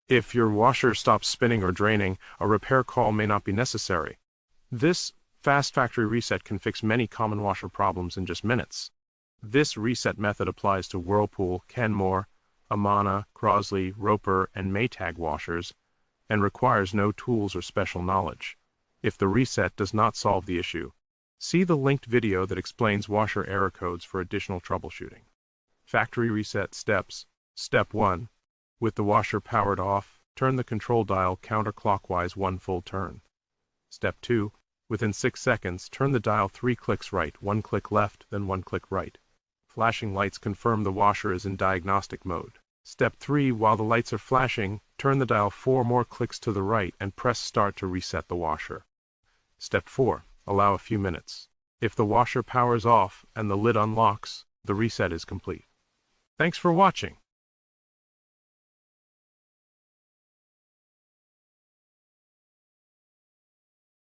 If your washer stops spinning or draining, a repair call may not be necessary. This fast factory reset can fix many common washer problems in just minutes. This reset method applies to Whirlpool, Kenmore, Amana, Crosley, Roper, and Maytag washers, and requires no tools or special knowledge. If the reset does not solve the issue, see the linked video that explains washer error codes for additional troubleshooting. Factory reset steps. Step 1. With the washer powered off, turn the control dial counterclockwise 1 full turn. Step 2. Within 6 seconds, turn the dial 3 clicks right, 1 click left, then 1 click right. Flashing lights confirm the washer is in diagnostic mode. Step 3. While the lights are flashing, turn the dial 4 more clicks to the right and press start to reset the washer. Step 4. Allow a few minutes. If the washer powers off and the lid unlocks, the reset is complete. Thanks for watching.